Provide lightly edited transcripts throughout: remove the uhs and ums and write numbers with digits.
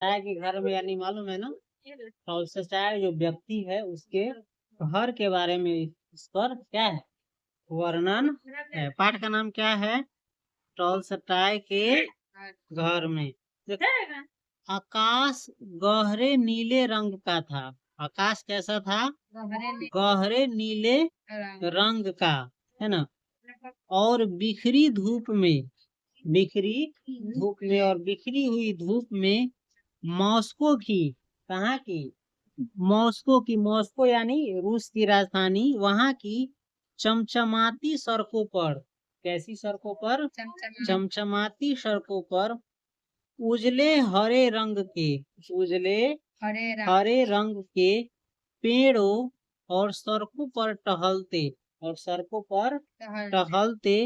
Tolstoy के घर में यानी मालूम है ना, टॉलस्टॉय जो व्यक्ति है उसके घर के बारे में इस पर क्या है वर्णन है। पाठ का नाम क्या है? टॉलस्टॉय के घर में। देखो, आकाश गहरे नीले रंग का था। आकाश कैसा था? गहरे नीले रंग का, है ना। और बिखरी धूप में, बिखरी धूप में और बिखरी हुई धूप में मॉस्को की, कहाँ की? मॉस्को की। मॉस्को यानी रूस की राजधानी, वहां की चमचमाती सड़कों पर, कैसी सड़कों पर? चमचमाती सड़कों पर उजले हरे रंग के, उजले हरे रंग के पेड़ों और सड़कों पर टहलते, और सड़कों पर टहलते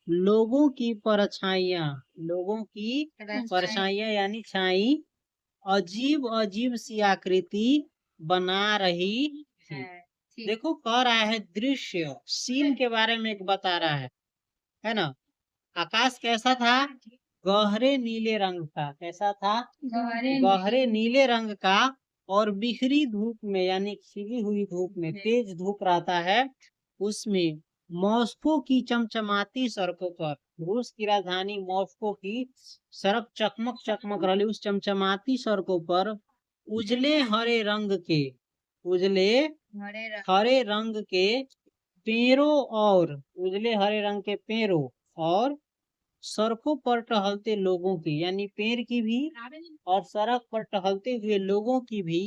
लोगों की परछाइयां, लोगों की परछाइयां यानी छाई अजीब अजीब सी आकृति बना रही थी। देखो कह रहा है दृश्य, सीन के बारे में एक बता रहा है ना। आकाश कैसा था? गहरे नीले रंग का। कैसा था? गहरे नीले रंग का। और बिखरी धूप में यानी खिली हुई धूप में, तेज धूप रहता है उसमें मॉस्को की चमचमाती सड़कों पर, रूस की राजधानी मॉस्को की सड़क चकमक चकमक रही, उस चमचमाती सड़कों पर उजले हरे रंग के, उजले हरे रंग के पेड़ों और, उजले हरे रंग के पेड़ों और सड़कों पर टहलते लोगों की, यानी पेड़ की भी और सड़क पर टहलते हुए लोगों की भी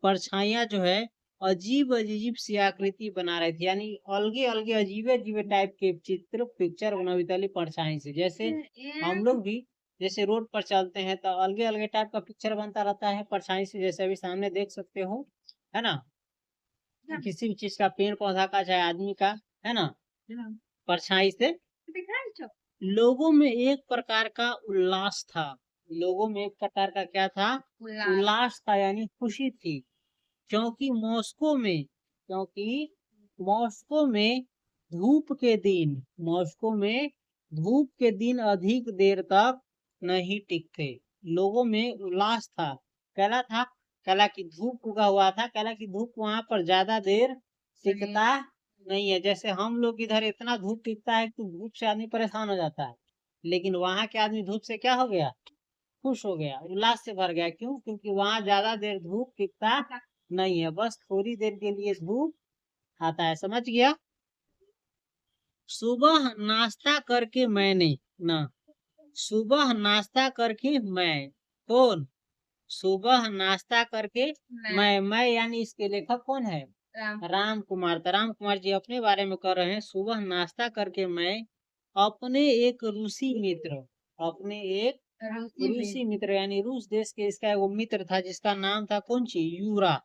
परछाइयां जो है अजीब अजीब सी आकृति बना रही थी, यानी अलगे अलगे अजीबे अजीबे टाइप के चित्र पिक्चर बनावी थी परछाई से। जैसे हम लोग भी जैसे रोड पर चलते हैं तो अलगे अलगे टाइप का पिक्चर बनता रहता है परछाई से, जैसे अभी सामने देख सकते हो, है ना। किसी भी चीज का, पेड़ पौधा का चाहे आदमी का, है ना, परछाई से। लोगों में एक प्रकार का उल्लास था, लोगों में एक प्रकार का क्या था? उल्लास था, यानी खुशी थी। क्योंकि मॉस्को में, क्योंकि मॉस्को में धूप के दिन, मॉस्को में धूप के दिन अधिक देर तक नहीं टिकते। लोगों में उल्लास था। कहला था, कहला की धूप उगा हुआ था, कहला की धूप वहां पर ज्यादा देर टिकता नहीं है। जैसे हम लोग इधर इतना धूप टिकता है कि धूप से आदमी परेशान हो जाता है, लेकिन वहां के आदमी धूप से क्या हो गया? खुश हो गया, उल्लास से भर गया। क्यों? क्योंकि वहां ज्यादा देर धूप टिकता नहीं है, बस थोड़ी देर के लिए धूप आता है। समझ गया? सुबह नाश्ता करके मैंने, ना, सुबह नाश्ता करके मैं, कौन? सुबह नाश्ता करके मैं यानी इसके लेखक कौन है? राम कुमार। तो राम कुमार जी अपने बारे में कह रहे हैं, सुबह नाश्ता करके मैं अपने एक रूसी मित्र, अपने एक रूसी मित्र यानी रूस देश के इसका वो मित्र था जिसका नाम था कौन सी? यूरा।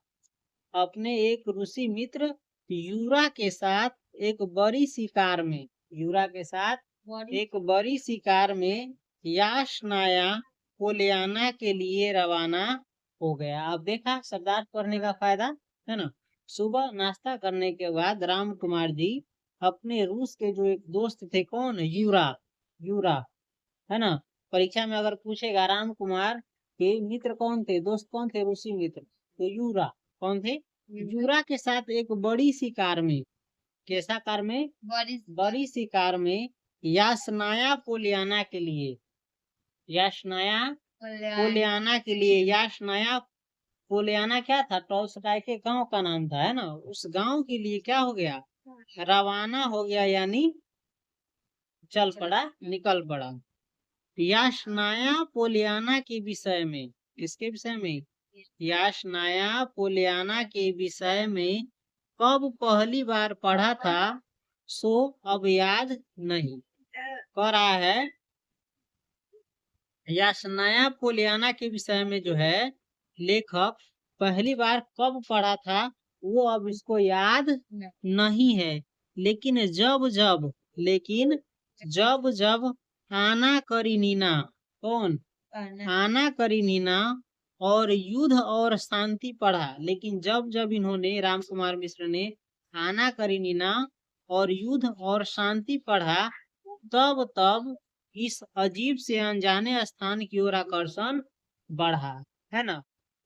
अपने एक रूसी मित्र यूरा के साथ एक बड़ी सी कार में, यूरा के साथ एक बड़ी सी कार में याशनाया पोलियाना के लिए रवाना हो गया। अब देखा शब्दार्थ पढ़ने का फायदा, है ना। सुबह नाश्ता करने के बाद राम कुमार जी अपने रूस के जो एक दोस्त थे, कौन? यूरा, यूरा, है ना। परीक्षा में अगर पूछेगा राम कुमार के मित्र कौन थे, दोस्त कौन थे रूसी मित्र, तो यूरा। कौन थे? यूरा के साथ एक बड़ी सी कार में, कैसा कार में? बड़ी सी कार में यासनाया पोलियाना के लिए, यासनाया पोलियाना के लिए, यासनाया पोलियाना क्या था? टॉलस्टॉय के गांव का नाम था, है ना। उस गांव के लिए क्या हो गया? रवाना हो गया, यानी चल पड़ा, निकल पड़ा। याशनाया पोलियाना के विषय में, किसके विषय में? याशनाया पोलियाना के विषय में कब पहली बार पढ़ा था सो अब याद नहीं। कह रहा है याशनाया पोलियाना के विषय में जो है लेखक पहली बार कब पढ़ा था वो अब इसको याद नहीं है। लेकिन जब जब आना करीनीना, कौन? आना करीनीना और युद्ध और शांति पढ़ा, लेकिन जब जब इन्होंने, राम कुमार मिश्र ने आना करीनीना और युद्ध और शांति पढ़ा, तब तब इस अजीब से अनजाने स्थान की ओर आकर्षण बढ़ा, है ना,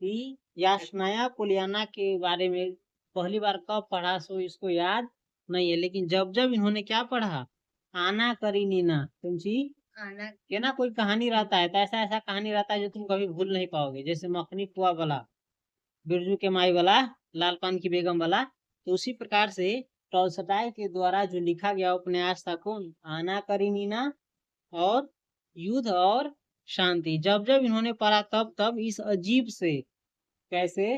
कि यास्नाया पोलियाना के बारे में पहली बार कब पढ़ा सो इसको याद नहीं है, लेकिन जब जब इन्होंने क्या पढ़ा, आना करीनीना, ये ना कोई कहानी रहता है तो ऐसा ऐसा कहानी रहता है जो तुम कभी भूल नहीं पाओगे, जैसे मखनी कुआ वाला, बिरजू के माई वाला, लाल पान की बेगम वाला। तो उसी प्रकार से टॉलस्टॉय के द्वारा जो लिखा गया उपन्यास था कौन, आना करीनीना और युद्ध और शांति, जब जब इन्होंने पढ़ा तब तब इस अजीब से, कैसे,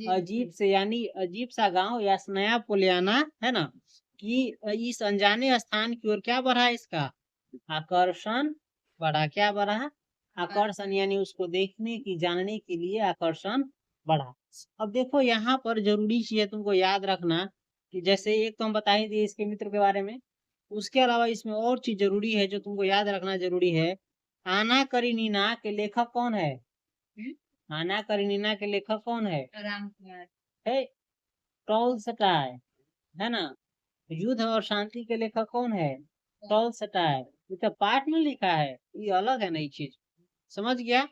अजीब से यानी अजीब सा गांव यास्नाया पोलियाना, है ना, कि इस अनजाने स्थान की ओर क्या बढ़ा, इसका आकर्षण बढ़ा। क्या बढ़ा, आकर्षण, यानी उसको देखने की, जानने के लिए आकर्षण बढ़ा। अब देखो यहाँ पर जरूरी चीज है तुमको याद रखना, कि जैसे एक तो हम बता ही दिए इसके मित्र के बारे में, उसके अलावा इसमें और चीज जरूरी है जो तुमको याद रखना जरूरी है। आना करीनीना के लेखक कौन है, आना करीनीना के लेखक कौन है, है टॉलस्टॉय, है ना। युद्ध और शांति के लेखक कौन है, टॉलस्टॉय। ये तो पाठ में लिखा है, ये अलग है नई चीज, समझ गया।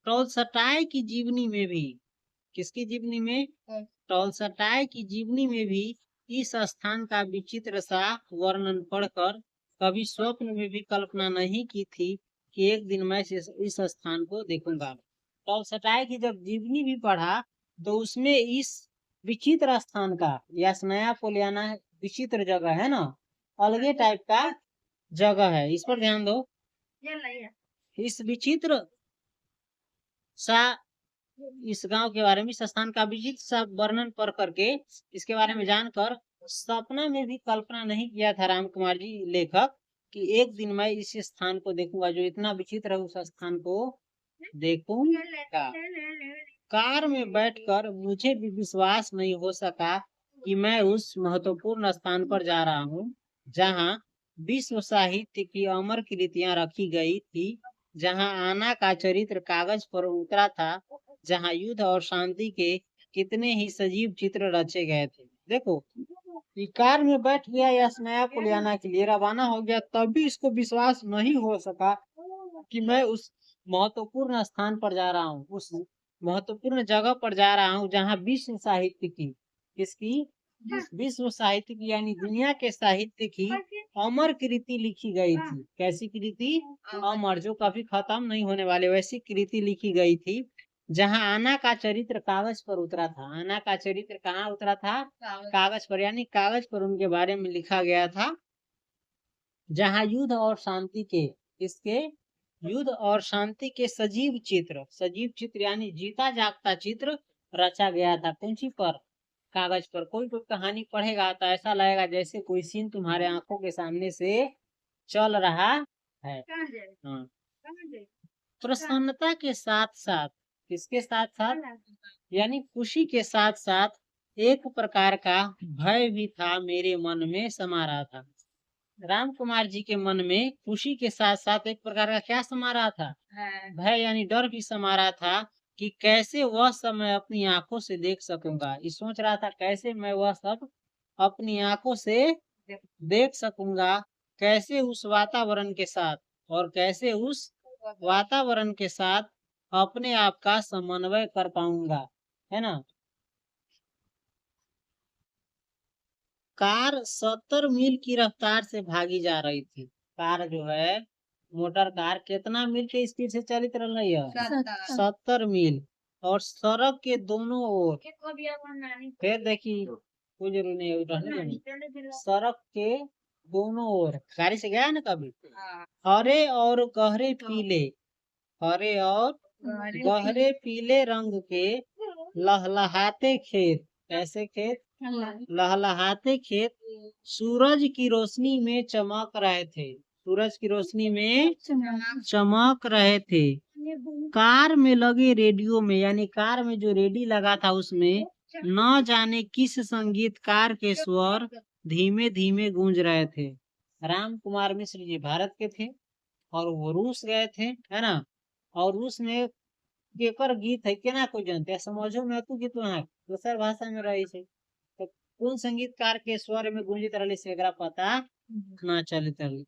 टॉलस्टॉय की जीवनी में भी, किसकी जीवनी में, टॉलस्टॉय की जीवनी में भी इस स्थान का विचित्र सा वर्णन पढ़कर कभी स्वप्न में भी कल्पना नहीं की थी कि एक दिन मैं इस स्थान को देखूंगा। टॉलस्टॉय की जब जीवनी भी पढ़ा तो उसमें इस विचित्र स्थान का, यास्नाया पोलियाना विचित्र जगह है ना, अलगे टाइप का जगह है, इस पर ध्यान दो। इस विचित्र सा, इस गांव के बारे में, इस स्थान का विचित्र सा वर्णन पढ़ करके, इसके बारे में जानकर सपना में भी कल्पना नहीं किया था राम कुमार जी लेखक कि एक दिन मैं इस स्थान को देखूंगा, जो इतना विचित्र है उस स्थान को देखूंगा। कार में बैठकर मुझे भी विश्वास नहीं हो सका कि मैं उस महत्वपूर्ण स्थान पर जा रहा हूँ जहाँ विश्व साहित्य की अमर कृतियां रखी गई थी, जहाँ आना का चरित्र कागज पर उतरा था, जहाँ युद्ध और शांति के कितने ही सजीव चित्र रचे गए थे। देखो, कार में बैठ गया यास्नाया पोलियाना के लिए, रवाना हो गया, तब भी इसको विश्वास नहीं हो सका कि मैं उस महत्वपूर्ण स्थान पर जा रहा हूँ, उस महत्वपूर्ण जगह पर जा रहा हूँ जहाँ विश्व साहित्य की, किसकी, विश्व साहित्य की यानी दुनिया के साहित्य की अमर कृति लिखी गई थी। कैसी कृति, अमर, जो कभी खत्म नहीं होने वाले, वैसी कृति लिखी गई थी, जहाँ आना का चरित्र कागज पर उतरा था। आना का चरित्र कहाँ उतरा था, कागज पर, यानी कागज पर उनके बारे में लिखा गया था। जहाँ युद्ध और शांति के, इसके युद्ध और शांति के सजीव चित्र यानी जीता जागता चित्र रचा गया था। कौन सी पर, कागज पर। कोई कोई कहानी पढ़ेगा तो ऐसा लगेगा जैसे कोई सीन तुम्हारे आंखों के सामने से चल रहा है। हाँ, प्रसन्नता के साथ साथ, किसके साथ साथ, यानी खुशी के साथ साथ एक प्रकार का भय भी था, मेरे मन में समा रहा था। राम कुमार जी के मन में खुशी के साथ साथ एक प्रकार का क्या समा रहा था, भय यानी डर भी समा रहा था कि कैसे वह सब मैं अपनी आंखों से देख सकूंगा। ये सोच रहा था कैसे मैं वह सब अपनी आंखों से देख सकूंगा, कैसे उस वातावरण के साथ, और कैसे उस वातावरण के साथ अपने आप का समन्वय कर पाऊंगा, है ना। कार 70 मील की रफ्तार से भागी जा रही थी। कार जो है, मोटर कार कितना मील के स्पीड से चलित रही है, 70 मील। और सड़क के दोनों ओर, फिर देखिए कोई जरूरी नहीं है रहने देनी। सड़क के दोनों ओर, गाड़ी से गया ना कभी, हरे और गहरे पीले, हरे और गहरे पीले रंग के लहलहाते खेत, ऐसे खेत, लहलहाते खेत सूरज की रोशनी में चमक रहे थे, सूरज की रोशनी में चमक रहे थे। कार में लगे रेडियो में, यानी कार में जो रेडियो लगा था उसमें न जाने किस संगीतकार के स्वर धीमे धीमे गूंज रहे थे। राम कुमार मिश्र जी भारत के थे और वो रूस गए थे, है ना। और रूस में केकर गीत है केना कोई जानते हैं, समझो में तू गीत वहाँ दूसर भाषा में रही है, तो कौन संगीतकार के स्वर में गूंजित रही से एकरा पता ना चलित रही।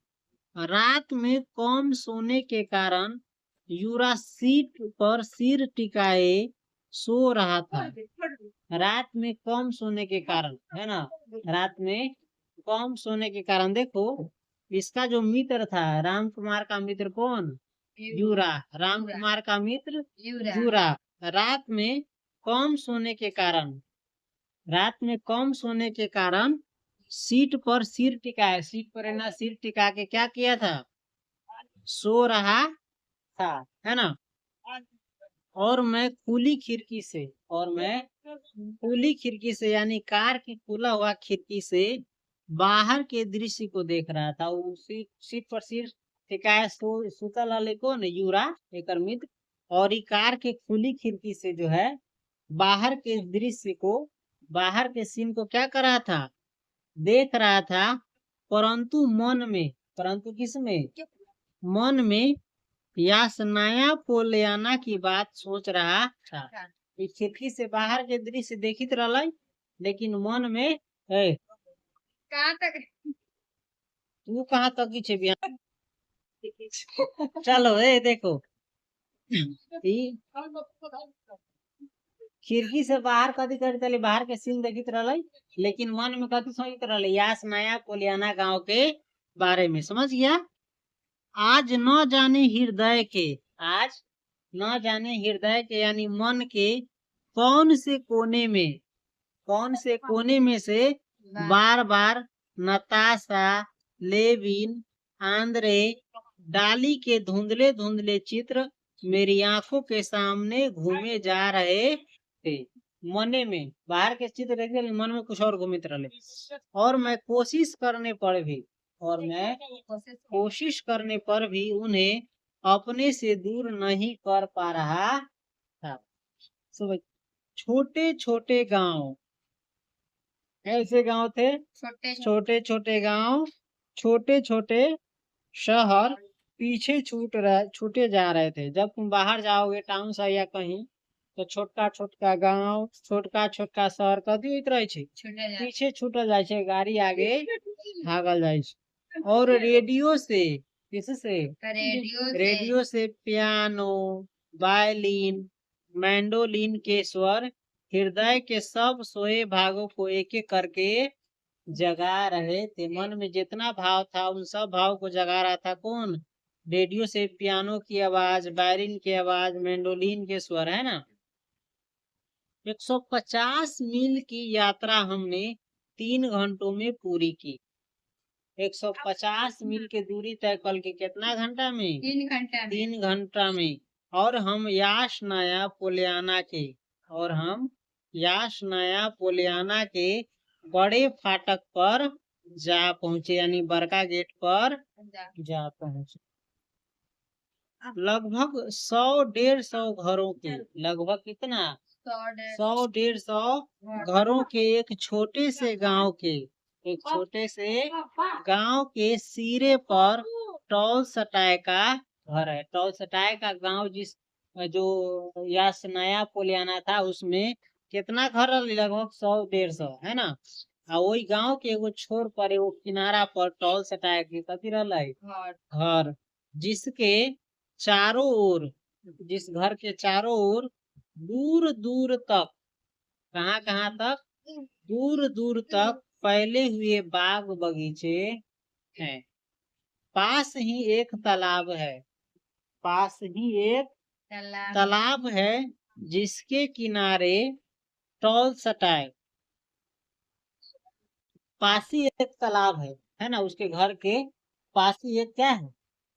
रात में कम सोने के कारण यूरा सीट पर सिर टिकाए सो रहा था। रात में कम सोने के कारण, है ना, रात में कम सोने के कारण। देखो इसका जो मित्र था, राम कुमार का मित्र कौन? यूरा। राम कुमार का मित्र यूरा। रात में कम सोने के कारण, रात में कम सोने के कारण सीट पर सिर टिकाए, सीट पर है ना सिर टिका के क्या किया था? सो रहा था, है ना। और मैं खुली खिड़की से, और मैं खुली खिड़की से यानी कार की खुला हुआ खिड़की से बाहर के दृश्य को देख रहा था। वो सीट पर सिर टिकाए सुतल वाले कौन? यूरा, एक मित्र। और ये कार के खुली खिड़की से जो है बाहर के दृश्य को, बाहर के सीन को क्या कर रहा था? देख रहा था। परंतु मन में, परंतु किसमें? मन में यासनाया पोलियाना की बात सोच रहा था। इस खिड़की से बाहर के दृश्य देखित रहा, लेकिन मन में कहाँ तक, तू कहाँ तक की छे बिहान? चलो देखो खिड़की से बाहर कथी करते, बाहर के सीन देखित रहा, लेकिन मन में कथी सोचित रहा? यासनाया पोलियाना गांव के बारे में। समझ गया? आज न जाने हृदय के, आज न जाने हृदय के यानी मन के कौन से कोने में, कौन से कोने में से बार बार नताशा, लेविन, आंद्रे, डाली के धुंधले धुंधले चित्र मेरी आंखों के सामने घूमे जा रहे थे। मने में बाहर के चित्र देखे, मन में कुछ और घूमित रहे। और मैं कोशिश करने पर भी, और मैं कोशिश करने पर भी उन्हें अपने से दूर नहीं कर पा रहा था। छोटे छोटे गांव, ऐसे गांव थे, छोटे छोटे गांव, छोटे छोटे शहर पीछे छूटे जा रहे थे। जब तुम बाहर जाओगे टाउन से या कहीं, तो छोटका छोटका गांव, छोटका छोटका शहर कथी होइत रहे छे? पीछे छूटल जाए छे, गाड़ी आगे भागल जाए छे। और रेडियो से, किससे? रेडियो से पियानो, वायलिन, मैंडोलिन के स्वर हृदय के सब सोए भागों को एक एक करके जगा रहे थे। मन में जितना भाव था उन सब भाव को जगा रहा था कौन? रेडियो से पियानो की आवाज, वायलिन की आवाज, मैंडोलिन के स्वर, है ना। 150 मील की यात्रा हमने 3 घंटों में पूरी की। 150 मील की दूरी तय कल के कितना घंटा में? 3 घंटा में। और हम यासनाया पोलियाना के, और हम यासनाया पोलियाना के बड़े फाटक पर जा पहुंचे, यानी बड़का गेट पर जा पहुंचे। लगभग 100-150 घरों के, लगभग कितना? 100-150 घरों के एक छोटे से गांव के, एक छोटे से गांव के सिरे पर टॉल सटाए का घर है। टॉल सटाए का गांव जिस जो यासनाया पोलियाना था उसमें कितना घर? लगभग 100-150, है ना। आ वही गांव के एगो छोर पर, एगो किनारा पर टॉल सटाए के कथी रहला? घर। जिसके चारों ओर, जिस घर के चारों ओर दूर दूर तक, कहाँ कहाँ तक? दूर दूर तक फैले हुए बाग बगीचे हैं। पास ही एक तालाब है, पास ही एक तालाब है जिसके किनारे टॉल सटाए, पास ही एक तालाब है ना। उसके घर के पास ही एक क्या है?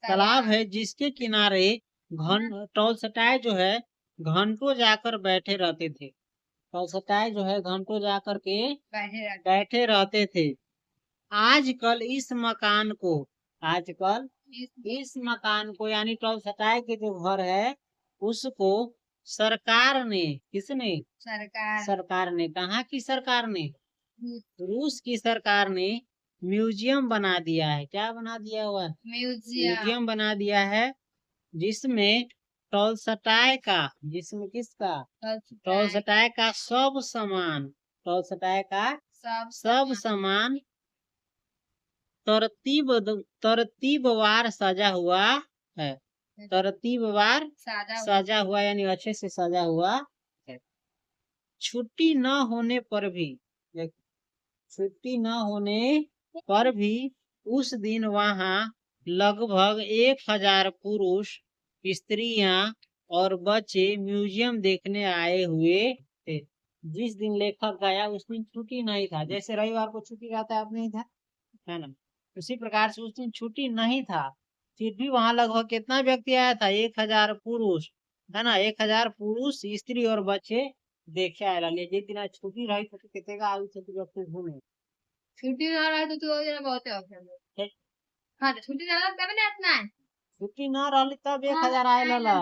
तालाब है, जिसके किनारे टॉल सटाए जो है घंटों जाकर बैठे रहते थे। टॉल सटाए जो है घंटों जाकर के बैठे रहते थे। आजकल इस मकान को, आजकल इस मकान को यानी टॉल सटाए के जो घर है उसको सरकार ने, किसने? सरकार ने। कहाँ की सरकार ने? रूस की सरकार ने म्यूजियम बना दिया है। क्या बना दिया हुआ? म्यूजियम बना दिया है, जिसमें टॉलस्टॉय का, जिसमें किसका? टॉलस्टॉय का सब सामान, टॉलस्टॉय का सब सामान तरतीबवार सजा हुआ है। तरतीबवार सजा हुआ यानी अच्छे से सजा हुआ है। छुट्टी न होने पर भी, छुट्टी न होने पर भी उस दिन वहां लगभग 1000 पुरुष, स्त्रियां और बच्चे म्यूजियम देखने आए हुए थे। जिस दिन लेखक गया उस दिन छुट्टी नहीं था। जैसे रविवार को छुट्टी रहता है, अब नहीं था, है ना। उसी प्रकार से उस दिन छुट्टी नहीं था, फिर भी वहां लगभग कितना व्यक्ति आया था? 1000 पुरुष, है ना। 1000 पुरुष, स्त्री और बच्चे देखे आए रहे। जिस दिन आज छुट्टी रही तो कितने का आयु से व्यक्ति घूमे। छुट्टी ना रहे तो बहुत है। हाँ तो छुट्टी ना तब ना इतना है। छुट्टी ना रही तब 1000 आए लला।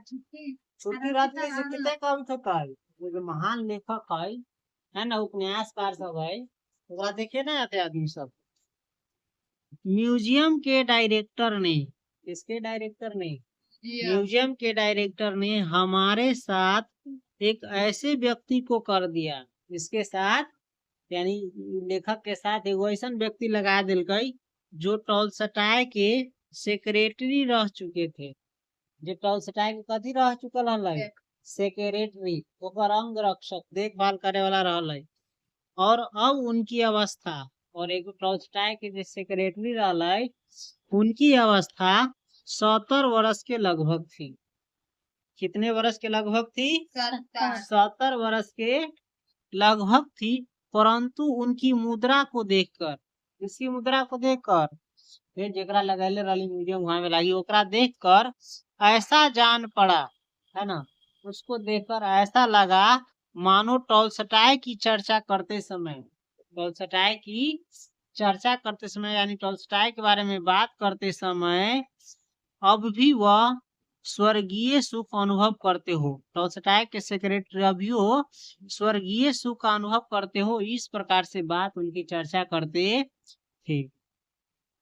छुट्टी रहती से कितने का भी था। वो जो महान लेखक है ना, उपन्यासकार सब है, वह देखे ना आते आदमी सब। म्यूजियम के डायरेक्टर ने, इसके डायरेक्टर ने, म्यूजियम के डायरेक्टर ने हमारे साथ एक ऐसे व्यक्ति को कर दिया, इसके साथ यानी लेखक के साथ एक ऐसा व्यक्ति लगा दिल गई जो टॉलस्टॉय के सेक्रेटरी रह चुके थे। जो टॉलस्टॉय के कथी रह चुकल है? सेक्रेटरी, ओकर अंग रक्षक, देखभाल करे वाला रहल। और अब उनकी अवस्था, और एक टॉलस्टॉय के जो सेक्रेटरी रहल, उनकी अवस्था 70 वर्ष के लगभग थी। कितने वर्ष के लगभग थी? 70 वर्ष के लगभग थी। परंतु उनकी मुद्रा को देखकर, इसकी मुद्रा को देखकर, फिर जेकरा लगैले रही म्यूजियम वहां में लगी, ओकरा देखकर ऐसा जान पड़ा, है ना, उसको देखकर ऐसा लगा मानो टॉलस्टॉय की चर्चा करते समय, टॉलस्टॉय की चर्चा करते समय यानी टॉलस्टॉय के बारे में बात करते समय अब भी वह स्वर्गीय सुख अनुभव करते हो। टॉलस्टॉय के सेक्रेटरी अभी हो स्वर्गीय सुख का अनुभव करते हो, इस प्रकार से बात उनकी चर्चा करते थे।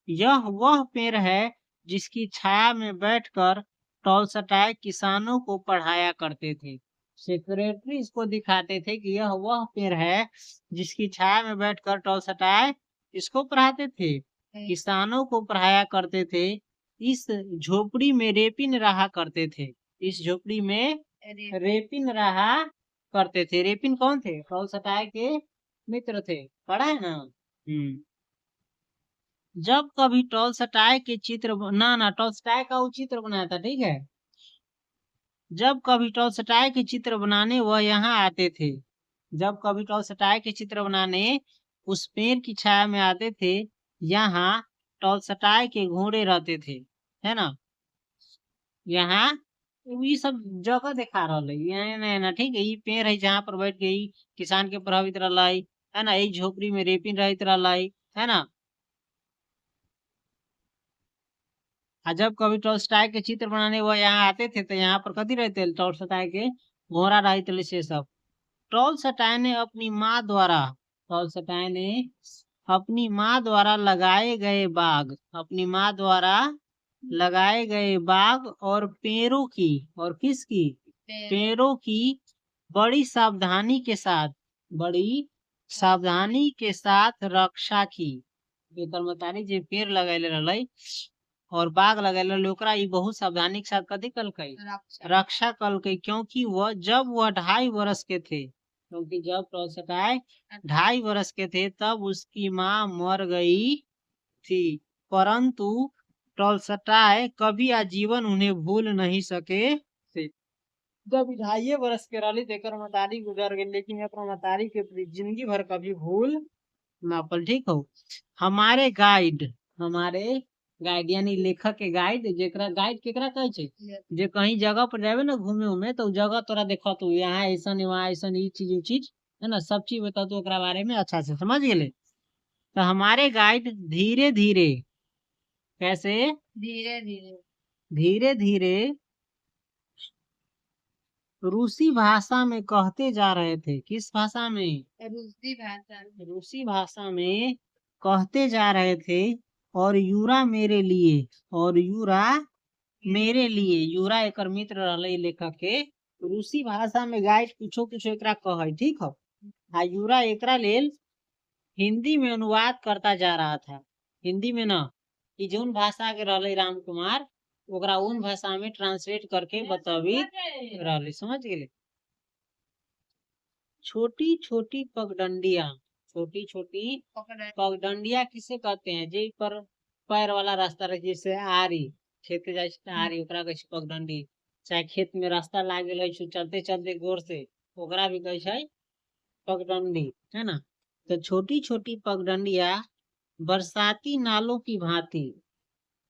यह वह पेड़ है जिसकी छाया में बैठकर टॉलस्टॉय किसानों को पढ़ाया करते थे। सेक्रेटरी इसको दिखाते थे कि यह वह पेड़ है जिसकी छाया में बैठकर टॉलस्टॉय इसको पढ़ाते थे, किसानों को पढ़ाया करते थे। इस झोपड़ी में रेपिन रहा करते थे। इस झोपड़ी में रेपिन रहा करते थे। रेपिन कौन थे? टॉलस्टॉय के मित्र थे, पढ़ा है ना। जब कभी टॉलस्टॉय के चित्र ना टॉलस्टॉय का वो चित्र बनाया था, ठीक है। जब कभी टॉलस्टॉय के चित्र बनाने वह यहाँ आते थे, जब कभी टॉलस्टॉय के चित्र बनाने उस पेड़ की छाया में आते थे, यहाँ टॉलस्टॉय के घोड़े रहते थे, है ना। यहाँ ये सब जगह दिखा रहा है ना, ठीक है। ये पेड़ है जहाँ पर बैठ गई किसान के प्रभावित रहा है ना। एक झोपड़ी में रेपिन रहित रहा है ना। जब कभी टॉलस्टॉय के चित्र बनाने वह यहाँ आते थे तो यहाँ पर कथी रहते? टॉलस्टॉय के घोड़ा रहते से सब। टॉलस्टॉय ने अपनी माँ द्वारा, टॉलस्टॉय ने अपनी माँ द्वारा लगाए गए बाग, अपनी माँ द्वारा लगाए गए बाग और पेड़ों की, और किसकी? पेड़ों की बड़ी सावधानी के साथ, बड़ी सावधानी के साथ रक्षा की। कर्मचारी जो पेड़ लगैले रहे और बाग लगैले ओकरा ई बहुत सावधानी के साथ कथी कलकई? रक्षा कलकई। क्योंकि वह जब वह 2.5 वर्ष के थे, क्योंकि जब टॉलस्टॉय 2.5 वर्ष के थे तब उसकी माँ मर गई थी। परंतु टॉलस्टॉय कभी आजीवन उन्हें भूल नहीं सके थे। जब 2.5 वर्ष के रही तो मतारी गुजर गई, लेकिन मतारी के जिंदगी भर कभी भूल ना पल। ठीक हो। हमारे गाइड यानी लेखक के गाइड, जेकरा गाइड केकरा कहे छे? जे कहीं जगह पर जावे ना घूमे उमे तो जगह तोरा देखा तो यहाँ ऐसा वहाँ ऐसा ये चीज है ना, सब चीज बता तो ओकरा बारे में अच्छा से समझ गए। तो हमारे गाइड धीरे धीरे, कैसे? धीरे धीरे, धीरे धीरे रूसी भाषा में कहते जा रहे थे। किस भाषा में? रूसी भाषा, रूसी भाषा में कहते जा रहे थे। और यूरा मेरे लिए, और यूरा मेरे लिए, यूरा एक मित्र रहे लेखक के। रूसी भाषा में गाइड कुछो कुछो एकरा कहे, ठीक हो। यूरा एकरा लेल हिंदी में अनुवाद करता जा रहा था। हिंदी में ना कि जोन भाषा के रहले राम कुमार ओकरा उन भाषा में ट्रांसलेट करके बतावित रहले, समझ गेले। छोटी छोटी पगडंडिया, छोटी छोटी पकड़ पगडंडिया किसे कहते हैं? जे पर पैर वाला रास्ता रहे, जैसे आरी खेत के जाए आरी ओकरा कहे छै पगडंडी। चाहे खेत में रास्ता लाग गेल है चलते चलते गोर से ओकरा भी कहे छै पगडंडी, है ना। तो छोटी छोटी पगडंडिया बरसाती नालों की भांति,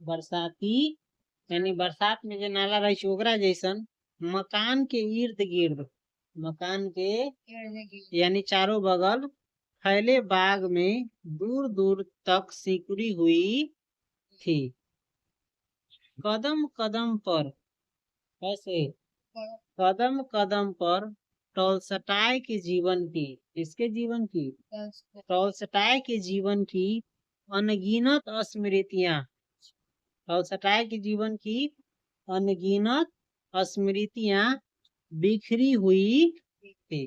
बरसाती यानी बरसात में जो नाला रहे छै ओकरा जैसन मकान के इर्द गिर्द, मकान के यानी चारों बगल फैले बाग में दूर दूर तक सिकुड़ी हुई थी। कदम कदम पर, कैसे कदम कदम पर टॉलस्टॉय के जीवन की, किसके जीवन की? टॉलस्टॉय के जीवन की अनगिनत स्मृतियां, टॉलस्टॉय के जीवन की अनगिनत स्मृतियां बिखरी हुई थी।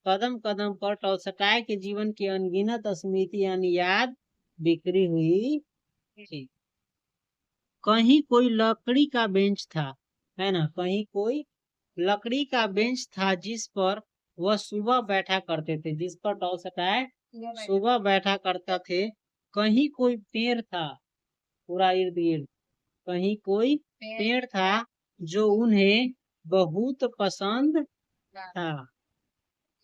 कदम कदम पर टॉलस्टॉय के जीवन की अनगिनत स्मृतियां याद बिखरी हुई थी। कहीं कोई लकड़ी का बेंच था, है ना, कहीं कोई लकड़ी का बेंच था जिस पर वह सुबह बैठा करते थे, जिस पर टॉलस्टॉय सुबह बैठा करता थे। कहीं कोई पेड़ था, पूरा इर्द गिर्द कहीं कोई पेड़ था जो उन्हें बहुत पसंद था।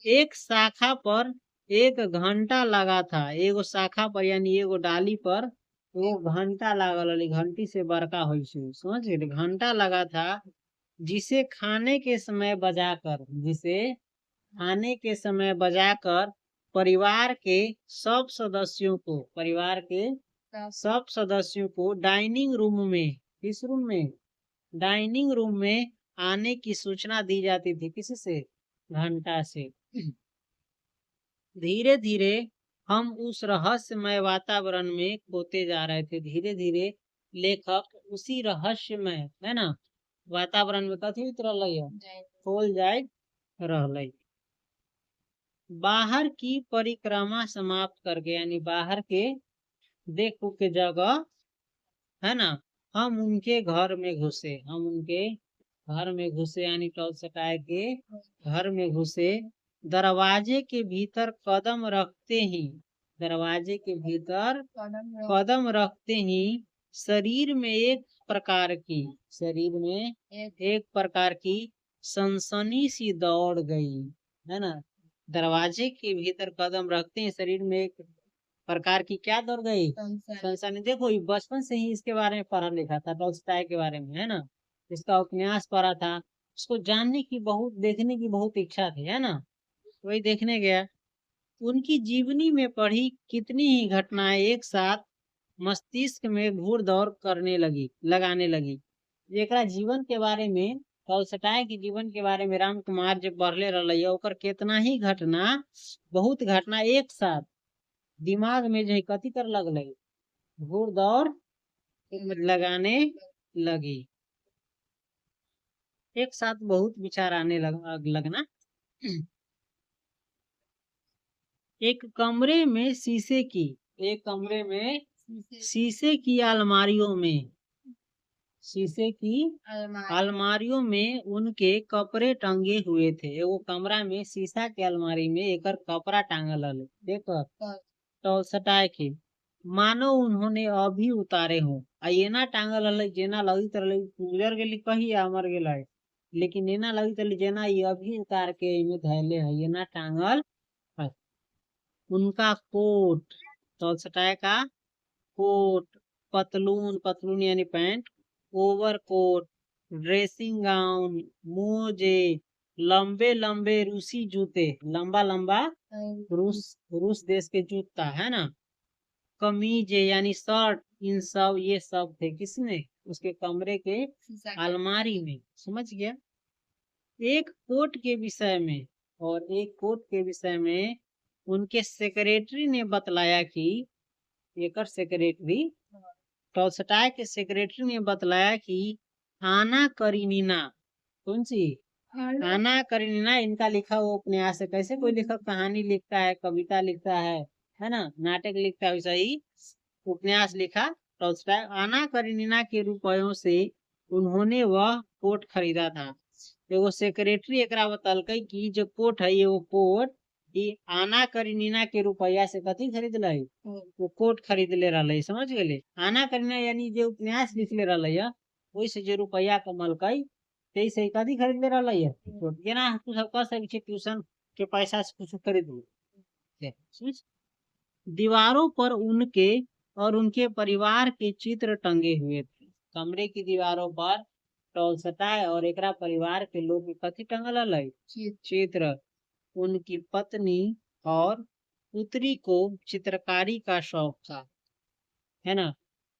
एक शाखा पर एक घंटा लगा था, एगो शाखा पर यानी एगो डाली पर वो घंटा लागल, घंटी से बड़का हो, समझ गए, घंटा लगा था जिसे खाने के समय बजाकर, जिसे खाने के समय बजाकर परिवार के सब सदस्यों को, परिवार के सब सदस्यों को डाइनिंग रूम में, किस रूम में? डाइनिंग रूम में आने की सूचना दी जाती थी, किससे? घंटा से। धीरे धीरे हम उस रहस्यमय वातावरण में खोते जा रहे थे, धीरे धीरे लेखक उसी रहस्यमय, है ना, वातावरण में कथी खोल जाए रहले। बाहर की परिक्रमा समाप्त करके, यानी बाहर के देख के जगह, है ना, हम उनके घर में घुसे, हम उनके घर में घुसे, यानी टॉलस्टॉय के घर में घुसे। दरवाजे के भीतर कदम रखते ही, दरवाजे के भीतर कदम रखते ही शरीर में एक प्रकार की, शरीर में एक प्रकार की सनसनी सी दौड़ गई, है ना। दरवाजे के भीतर कदम रखते ही शरीर में एक प्रकार की क्या दौड़ गई? सनसनी। देखो ये बचपन से ही इसके बारे में पढ़ा लिखा था, टॉलस्टॉय के बारे में, है ना, इसका उपन्यास पढ़ा था, उसको जानने की बहुत, देखने की बहुत इच्छा थी, है ना, वही देखने गया। उनकी जीवनी में पढ़ी कितनी ही घटनाएं एक साथ मस्तिष्क में घूर दौड़ करने लगी, लगाने लगी। एकरा जीवन के बारे में, टॉलस्टॉय के जीवन के बारे में राम कुमार जब पढ़ले रहे ओकर कितना ही घटना, बहुत घटना एक साथ दिमाग में जो कथी कर लगले, घूर दौड़ लगाने लगी, एक साथ बहुत विचार आने लगना। एक कमरे में शीशे की, एक कमरे में शीशे की अलमारियों में, शीशे की अलमारियों में उनके कपड़े टंगे हुए थे। वो कमरा में शीशा के अलमारी में एक कपड़ा टांगल है, देखो टॉलस्टॉय के, मानो उन्होंने अभी उतारे हो। एना टांगल है जेना लगित रहे गुजर गेली कही मर गेल, लेकिन एना लगित रहे जेना ये अभी उतार के इमे धैले है, एना टांगल है। उनका कोट, टॉलस्टॉय का कोट, पतलून, पतलून यानी पैंट, ओवरकोट, ड्रेसिंग गाउन, मोजे, लंबे लंबे रूसी जूते, लंबा लंबा रूस देश के जूता, है ना, कमीज यानी शर्ट, इन सब ये सब थे किसने? उसके कमरे के अलमारी में, समझ गया। एक कोट के विषय में, और एक कोट के विषय में उनके सेक्रेटरी ने बतलाया कि, एक सेक्रेटरी, टॉलस्टॉय के सेक्रेटरी ने बतलाया कि आना करीनिना, कौन सी? आना करीनिना इनका लिखा हुआ उपन्यास है। कैसे कोई लेखक कहानी लिखता है, कविता लिखता है ना, नाटक लिखता है, वैसा ही उपन्यास लिखा टॉल्स्टॉय। आना करेनिना के रुपयों से उन्होंने वह कोट खरीदा था। एगो सेक्रेटरी एकरा बतलकै कि जो कोट है वो कोट ई आना करेनिना के रुपया से कथी खरीद लै, वो कोट खरीद ले रहा, समझ गए। आना करेनिना यानी जो उपन्यास लिख ले रहा वही से जो रुपया कमलकै ते से कथी खरीद ले रहा है कोट। जेना तू सब कह सकै ट्यूशन के पैसा से कुछ खरीद लो। दीवारों पर उनके और उनके परिवार के चित्र टंगे हुए थे। कमरे की दीवारों पर टॉल्स्टॉय और एकरा परिवार के लोग के कथी टंगल है, चित्र। उनकी पत्नी और पुत्री को चित्रकारी का शौक था, है ना।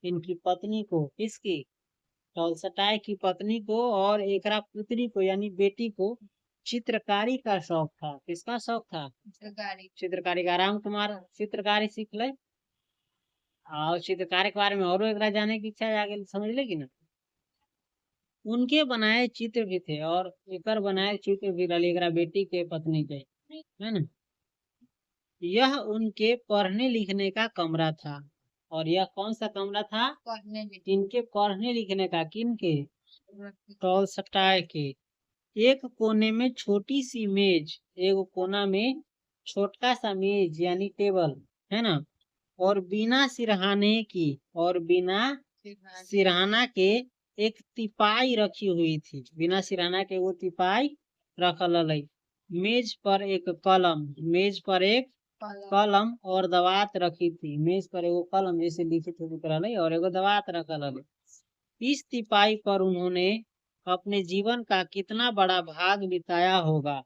इनकी पत्नी को, किसकी, टॉल्स्टॉय की पत्नी को और एकरा पुत्री को यानी बेटी को चित्रकारी का शौक था। किसका शौक था, चित्रकारी का। राम कुमार चित्रकारी सीख ले और चित्रकारी के बारे में और एक जाने की इच्छा जागे, समझ लेगी ना। उनके बनाए चित्र भी थे और एकर बनाए चित्र भी रही बेटी के पत्नी के, है ना। यह उनके पढ़ने लिखने का कमरा था। और यह कौन सा कमरा था, इनके पढ़ने लिखने का। किनके, टॉल्स्टॉय के। एक कोने में छोटी सी मेज, एक कोना में छोटा सा मेज यानी टेबल, है ना। और बिना सिरहाने की, और बिना सिरहाना के एक तिपाई रखी हुई थी। बिना सिरहाना के वो तिपाई रखल है। मेज पर एक कलम, मेज पर एक कलम और दवात रखी थी। मेज पर एगो कलम जैसे लिखित रही और एगो दवात रखल है। इस तिपाई पर उन्होंने अपने जीवन का कितना बड़ा भाग बिताया होगा।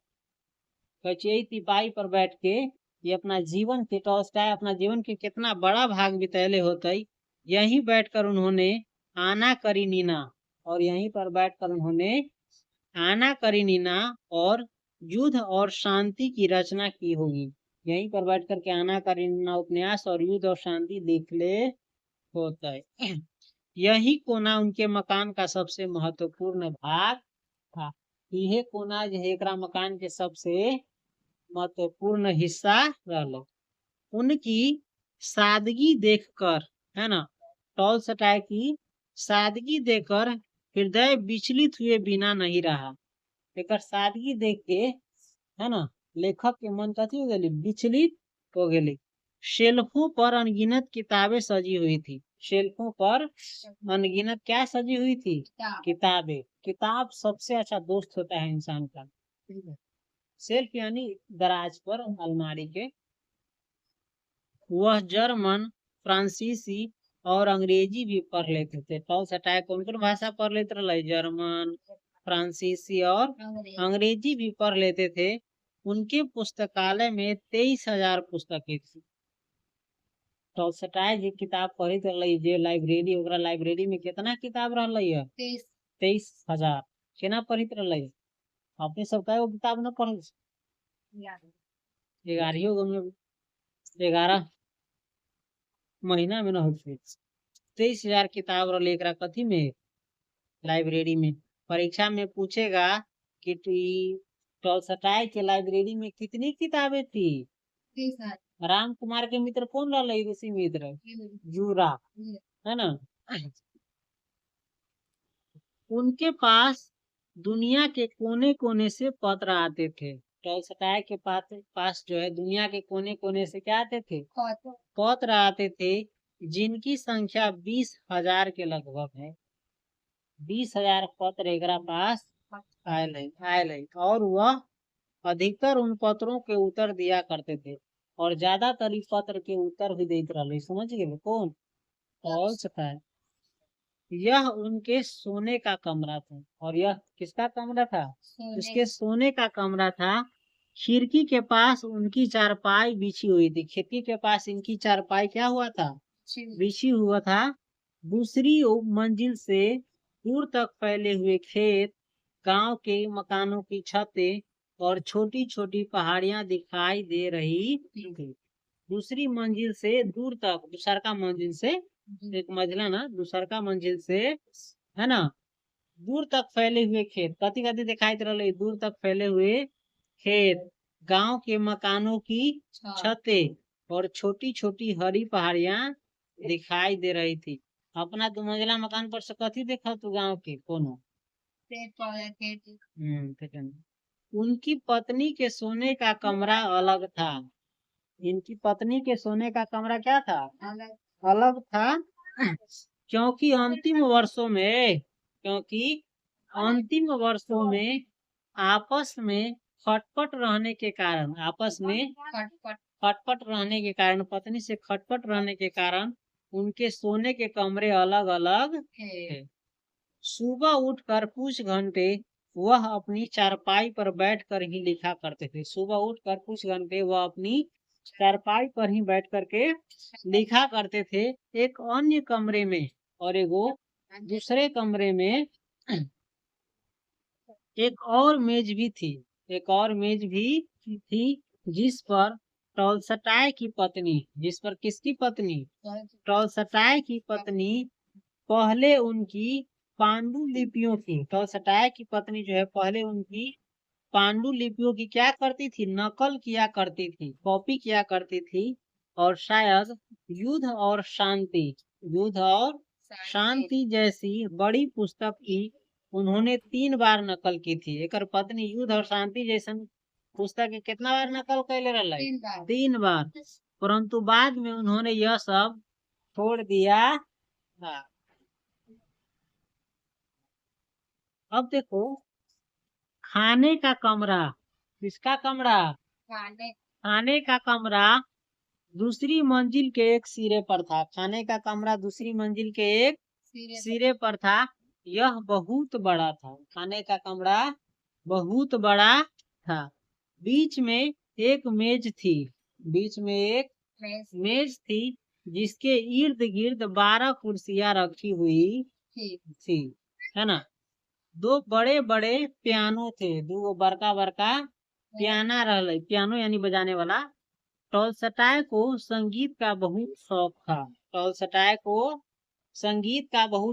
यही तिपाई पर बैठ के ये अपना जीवन के, टॉल्स्टॉय अपना जीवन के कितना बड़ा भाग बितैले होते। यहीं बैठकर उन्होंने आना करेनिना, और यहीं पर बैठकर उन्होंने आना करेनिना और युद्ध और शांति की रचना की होगी। यहीं पर बैठ करके आना करेनिना उपन्यास और युद्ध और शांति लिख ले होता है। यही कोना उनके मकान का सबसे महत्वपूर्ण भाग था। यह कोना जो है मकान के सबसे महत्वपूर्ण हिस्सा रहा। उनकी सादगी देखकर, है ना, टॉल्स्टॉय की सादगी देखकर हृदय विचलित हुए बिना नहीं रहा। एकर सादगी देख के, है ना, लेखक के मन कथी हो गई, विचलित हो गई। शेल्फों पर अनगिनत किताबें सजी हुई थी। शेल्फों पर अनगिनत क्या सजी हुई थी, किताबें। किताब सबसे अच्छा दोस्त होता है इंसान का। शेल्फ यानी दराज पर, अलमारी के। वह जर्मन, फ्रांसीसी और अंग्रेजी भी पढ़ लेते थे। टॉल्स्टॉय कौन कौन भाषा पढ़ लेते रहे, जर्मन, फ्रांसीसी और अंग्रेजी भी पढ़ लेते थे। उनके पुस्तकालय में 23,000 पुस्तकें थी। टॉल्स्टॉय जी किताब पढ़ी रही, जे लाइब्रेरी, ओकरा लाइब्रेरी में कितना किताब रही है, 23,000। केना पढ़ित रही, अपने सबका वो किताब न पढ़, 11 महीना में न होते। 23,000 किताब रही एकरा कथी में, लाइब्रेरी में। परीक्षा में पूछेगा कि टॉल्स्टॉय के लाइब्रेरी में कितनी किताबें थी। राम कुमार के मित्र कौन रहा, ऋषि मित्र, जूरा, है ना। उनके पास दुनिया के कोने कोने से पत्र आते थे। टॉल्स्टॉय के पास जो है दुनिया के कोने कोने से क्या आते थे, पत्र आते थे, जिनकी संख्या 20,000 के लगभग है। 20,000 पत्र एक पास आयल है। और वह अधिकतर उन पत्रों के उत्तर दिया करते थे, और ज्यादातर इस पत्र के उत्तर भी देते रहे। समझ गए कौन, टॉल्स्टॉय। यह उनके सोने का कमरा था। और यह किसका कमरा था, उसके सोने का कमरा था। खिड़की के पास उनकी चारपाई बिछी हुई थी। खिड़की के पास इनकी चारपाई क्या हुआ था, बिछी हुआ था। दूसरी मंजिल से दूर तक फैले हुए खेत, गांव के मकानों की छतें और छोटी छोटी पहाड़ियां दिखाई दे रही थी। दूसरी मंजिल से दूर तक, दूसरका मंजिल से, एक मंजिला ना, दूसरका मंजिल से, है ना, दूर तक फैले हुए खेत। कथी कथी दिखाई दे रहे, दूर तक फैले हुए खेत, गांव के मकानों की छतें और छोटी छोटी हरी पहाड़ियां दिखाई दे रही थी। अपना 2 मंजिला मकान पर से कथी देखा तू गाँव के कोनो? पेड़ पौधे खेत ठीक है। उनकी पत्नी के सोने का कमरा अलग था। इनकी पत्नी के सोने का कमरा क्या था? अलग अलग था। क्योंकि अंतिम वर्षों में आपस में खटपट रहने के कारण खटपट पत्नी से खटपट रहने के कारण उनके सोने के कमरे अलग अलग है। थे। सुबह उठकर कुछ घंटे वह अपनी चारपाई पर बैठकर ही लिखा करते थे। सुबह उठकर कुछ घंटे वह अपनी चारपाई पर ही बैठ करके लिखा करते थे। एक अन्य कमरे में और एगो दूसरे कमरे में एक और मेज भी थी। जिस पर टॉलस्टॉय की पत्नी किसकी पत्नी? टॉलस्टॉय की पत्नी पहले उनकी पांडुलिपियों की टॉलस्टॉय की पत्नी जो है पहले उनकी पांडुलिपियों की क्या करती थी? नकल किया करती थी, कॉपी किया करती थी। और शायद युद्ध और शांति जैसी बड़ी पुस्तक की उन्होंने 3 बार नकल की थी। एक पत्नी युद्ध और शांति जैसे पुस्तक की कितना बार नकल कैले रहा? 3 बार। परंतु बाद में उन्होंने यह सब छोड़ दिया था। अब देखो, खाने का कमरा, किसका कमरा? खाने का कमरा दूसरी मंजिल के एक सिरे पर था। खाने का कमरा दूसरी मंजिल के एक सिरे पर था। यह बहुत बड़ा था। खाने का कमरा बहुत बड़ा था। बीच में एक मेज थी जिसके इर्द गिर्द 12 कुर्सियां रखी हुई थी, है ना। 2 बड़े बड़े पियानो थे। 2 बड़का पियानो यानी बजाने वाला। टॉलस्टॉय को संगीत का बहुत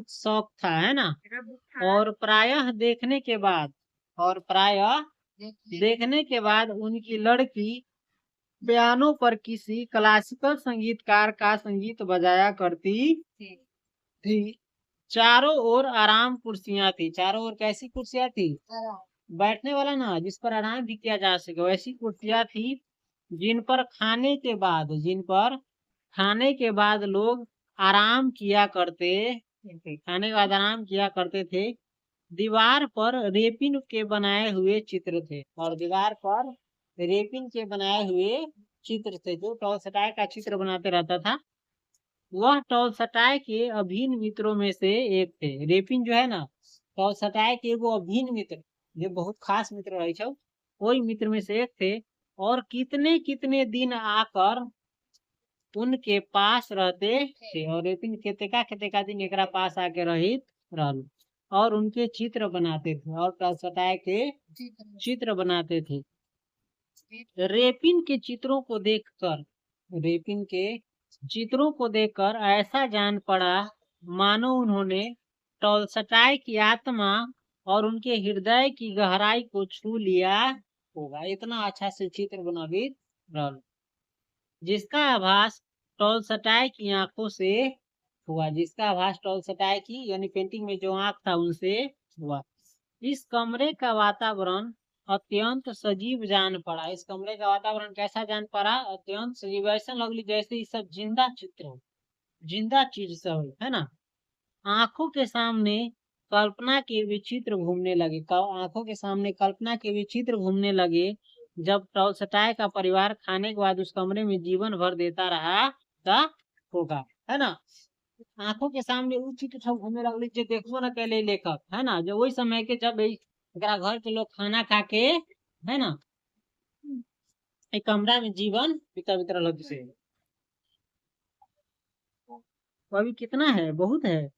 शौक था, है ना। और प्रायः देखने के बाद उनकी लड़की पियानो पर किसी क्लासिकल संगीतकार का संगीत बजाया करती थी। चारों ओर आराम कुर्सियां थी। चारों ओर कैसी कुर्सियां थी? बैठने वाला ना, जिस पर आराम भी किया जा सके, वैसी कुर्सियां थी। जिन पर खाने के बाद लोग आराम किया करते थे। दीवार पर रेपिन के बनाए हुए चित्र थे। और दीवार पर रेपिन के बनाए हुए चित्र थे। जो टॉलस्टॉय का चित्र बनाते रहता था वह टॉलस्टॉय के अभिन्न मित्रों में से एक थे। रेपिन जो है ना, टॉलस्टॉय के एगो अभिन्न मित्र, जो बहुत खास मित्र रहे छो, वही मित्र में से एक थे। और कितने कितने दिन आकर उनके पास रहते थे। और रेपिन केतेका दिन एकरा पास आके रहित रहल और उनके चित्र बनाते थे और टॉलस्टॉय के चित्र बनाते थे। रेपिन के चित्रों को देखकर ऐसा जान पड़ा मानो उन्होंने टॉलस्टॉय की आत्मा और उनके हृदय की गहराई को छू लिया होगा। इतना अच्छा से चित्र बनावित रहल, जिसका आभास टॉलस्टॉय की आंखों से हुआ। टॉलस्टॉय की यानी पेंटिंग में जो आंख था उनसे हुआ। इस कमरे का वातावरण अत्यंत सजीव जान पड़ा। इस कमरे का वातावरण कैसा जान पड़ा? अत्यंत सजीव। ऐसा लगली जैसे ये सब जिंदा चित्र, जिंदा चीज सब है ना। आंखों के सामने कल्पना के विचित्र घूमने लगे। जब टॉलस्टॉय का परिवार खाने के बाद उस कमरे में जीवन भर देता रहा होगा, है ना। आंखों के सामने उ चित्र सब घूमने लगली जो देखबो न कैले लेखक, है ना। जो वही समय के जब एकरा घर के लोग खाना खा के, है ना, एक कमरा में जीवन बिता रहल से। अभी कितना है? बहुत है।